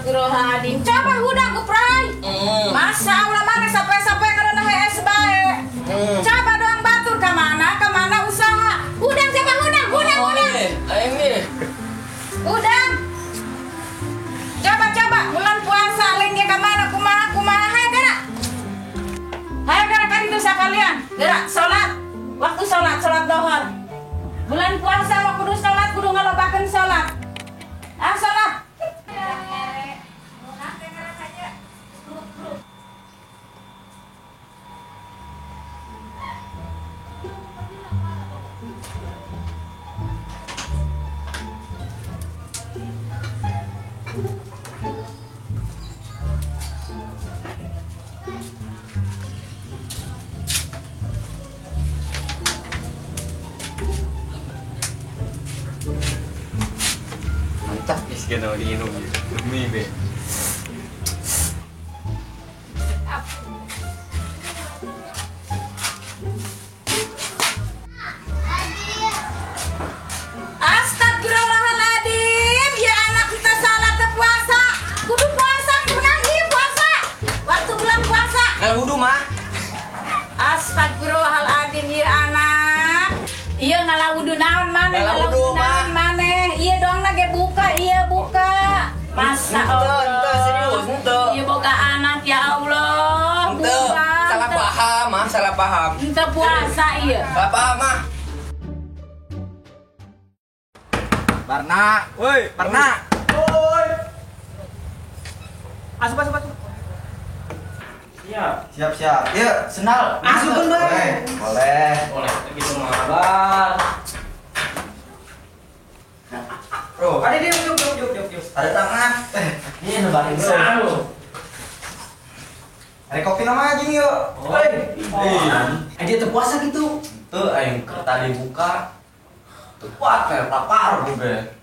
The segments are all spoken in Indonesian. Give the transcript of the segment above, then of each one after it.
Astagfirullahaladzim. Coba udah guprai. Masa Allah mana sampai karena HS baik. Coba doang batur ke mana usaha. Udang coba udang. Ini. Udang. Coba bulan puasa lengge ke mana kumaha hai gerak. Hai gerak kan itu sekalian. Gerak salat. Waktu salat dohor. Bulan puasa waktu kudu salat kudu ngalobakeun salat. Salat. Mantap iskan mau diinum demi be. Astagfirullahaladzim. Ya anak kita salat ke puasa. Kudu puasa lagi puasa. Waktu bulan puasa. Nggak wudhu mah. Astagfirullahaladzim ya anak. Iya ngalah wudu naon maneh. Ngalah wudu mah. Iya dong lagi buka. Masa Allah. Ente serius ente. Iya boga anak ya Allah. Ente salah paham. Ente puasa iya. Salah paham mah. Barna, woi, Barna. Woi. Asup. Siap. Yuk, sendal. Asup kan, Bang? Boleh. Gitu mabar. Bro, ada dia yuk. Ada tangan. Ini nebarin bro. Ada kopi nama aja yuk. Woi. Dia terpuasa gitu. Tuh, ayo tadi buka. Tuh kuat kayak lapar gue.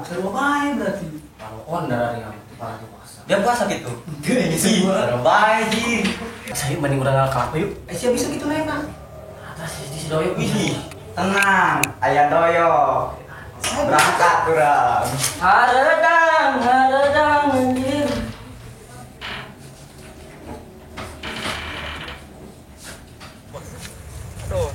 Seru baik berarti. Kalau on dari yang puasa. dia puasa gitu. Ih, baik ji. Saya mending udah nggak kelapa yuk. Siapa bisa gitu enak. Atas si doyok Wih, tenang, ayah doyo. Berangkat kurang. Haredang anjir. Aduh.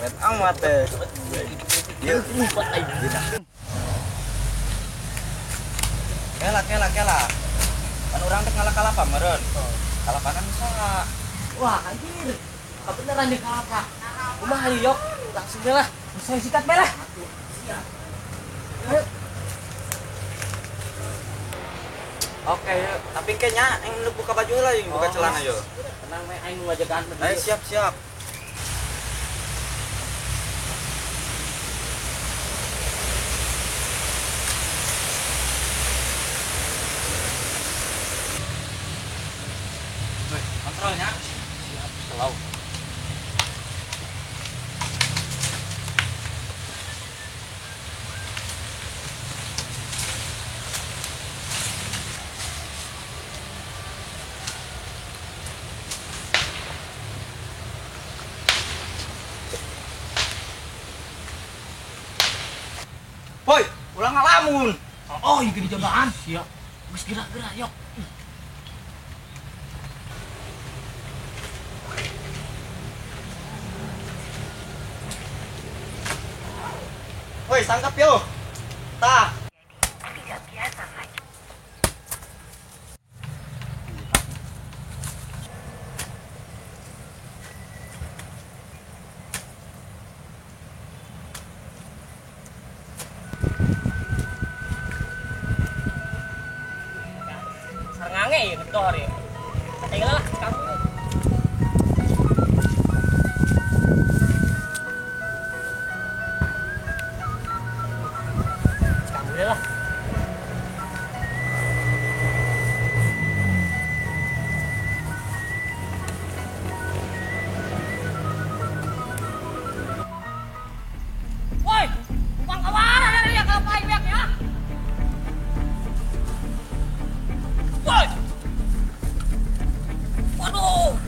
Keren amat deh. Kela. Kan orang teh ngalah apa meren? Kalapanan salah. Wah anjir. Kebeneran di kelapa. Kumaha yok. Langsung lah. Saya sikat belah. Ayo. Oke, tapi kayaknya yang lu buka baju lah, yang buka celana yo. Tenang main aing ngajakan. Ayo siap. Kontrolnya. Siap, selalu. Woi, ulang ngalamun. Oh, iya di jabaan. Siap. Geus gerak-gerak yok. Woi, tangkap yo. Tah. Sarngange ya gedor ya. Ayo lah kamu. Kamu lah. Woi, uang kawara dari ya kalau paling banyak ya. Woi. Waduh.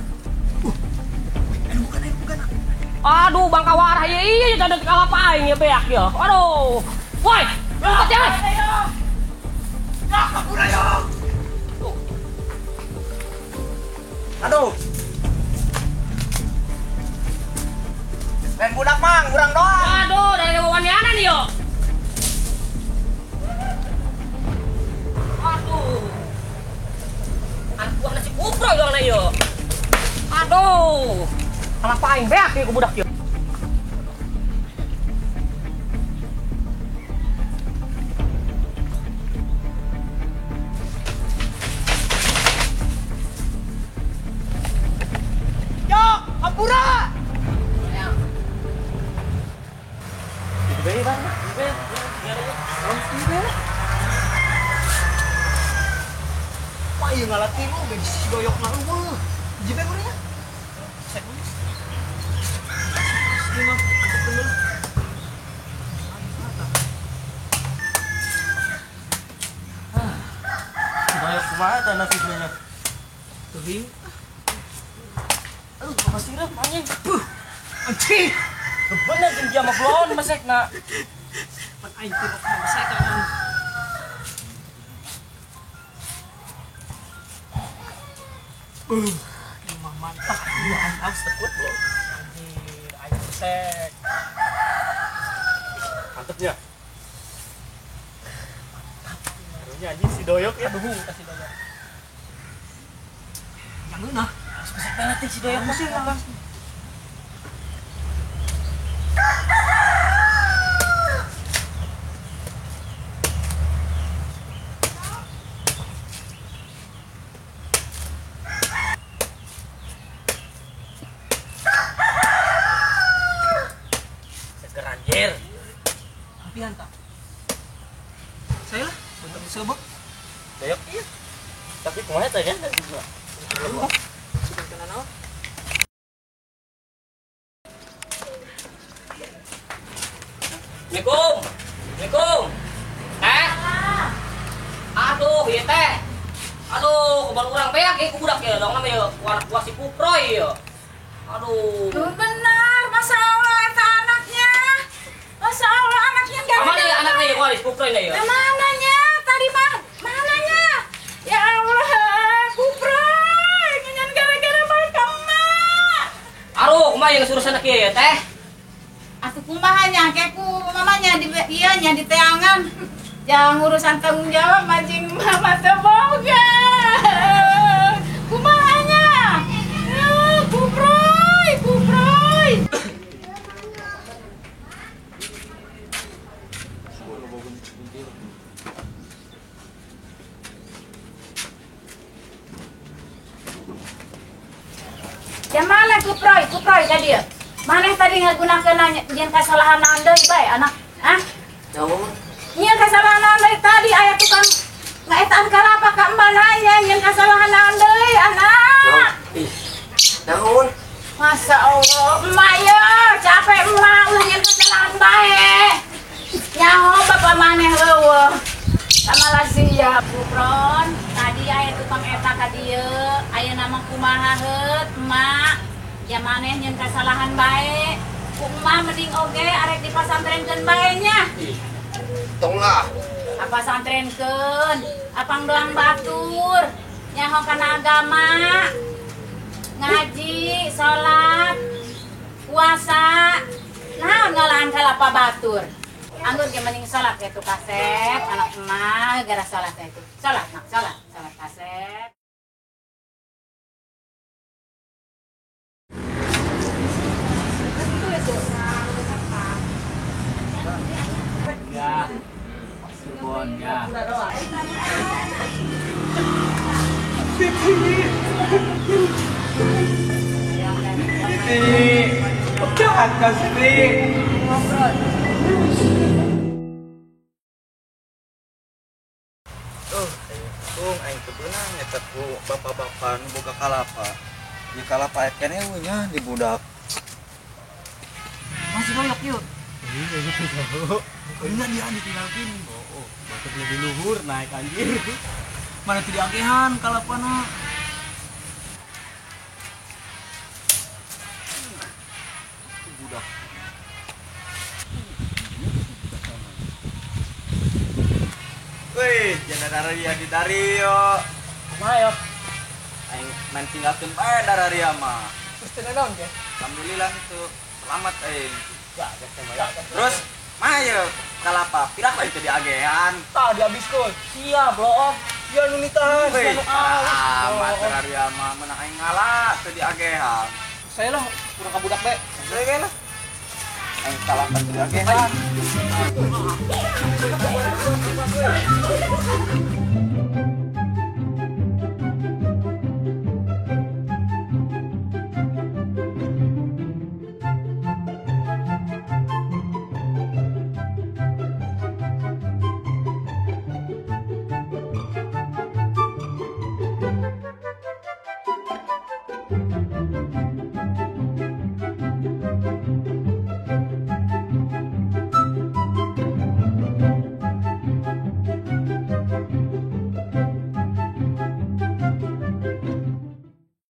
Bukan. Aduh, ada apa aing ya beak ya. Aduh. Woi, lompat ya. Aduh. Main budak mang, kurang doang. Aduh, dari waniana nih yo. Aduh. Anak buah nasi kupro dong nih yo. Aduh. Kenapa aing beak ya ke budak yo. Hampura. Wah, iya ngalatih lu, gak si doyok na lu. Jibe gue nya. Doyok kemana tanah videonya? Tuh. Aduh, apa sih rap anjing? Anjing. Bener dia mah belum masek na. Pan aing teh masek kan. Emang mantap. Iya, harus tekut bro. Anjir, aing masek. Mantepnya. Harunya anjing si doyok ya. Aduh, kasih doyok. Yang mana? Masek banget si doyok masih lah. Seger anjir. Tapi hantar. Saya lah, bentuk sebab. Doyok iya. Tapi kemana tadi kan? Sudah kena naon? Assalamualaikum. Assalamualaikum. Aduh, ieu teh. Aduh, kebal urang beak ge ku budak ya, dong namanya anak buah si Kuproy ya. Aduh. Benar, Masya Allah, eta anaknya. Masya Allah, anaknya gak Mana ya anaknya ya si Kuproy nih ya? Mananya? Tadi mah, mananya? Ya Allah, Kuproy, nyanyian gara-gara bakal mak. Aduh, kumaha yang suruh sana kieu ya teh? Atuh kumahanya, kayak ku mamanya di nya di teangan. Jangan urusan tanggung jawab, majing mama teboga. Kumahanya? Kuproy, Kuproy. Ya mana Kuproy, Kuproy tadi ya? Mana tadi ngagunakeun nyen kasalahan deui bae anak? Hah? Naon? Nyen kasalahan deui tadi aya tukang ngaetan kalapa ka embah nanya nyen kasalahan deui anak. Ih. Naon? Masya Allah, emak ya capek emak nyen kasalahan bae. Nyaho bapak maneh leuweuh. Sama lazia Kupron, tadi aya tukang eta ka dieu, aya nama kumaha heut emak. Ya maneh nyen kasalahan bae. Ku mah mending oge arek dipasantrenkeun bae nya. Tonglah. Apa santrenkeun? Apang doang batur. Nyaho kana agama. Ngaji, salat, puasa. Naon ngalahan kalapa batur. Anggur ge mending salat ya tuh kaset, anak emak gara salat itu. Salat, nak salat, salat kaset. Ya. Bon ya. Jangan kasih. Aing kebeunang eta ku bapak-bapak nu boga kalapa. Di kalapa keneh nya di budak. Masih banyak yuk. Ini dia ditinggalkeun. Oh, batuk lebih luhur naik anjir. Mana teu diangkehan kalapana. Budak. Wih, jangan dari yo. Kumaha yo? Aing main tinggalkeun bae Dararia mah. Terus teu naon ge? Alhamdulillah itu selamat aing. Ya, geus teh mah ya. Terus mah ya kalapa pirang lah itu diagean. Tah dihabiskeun. Siap lo om. Dia nu nitahan, Wih, sia nu aus. amat Dararia mah menang aing ngalah teu diagehan. Saya lah kurang kabudak be. Saya ge lah. Aing kalapa teu diagehan.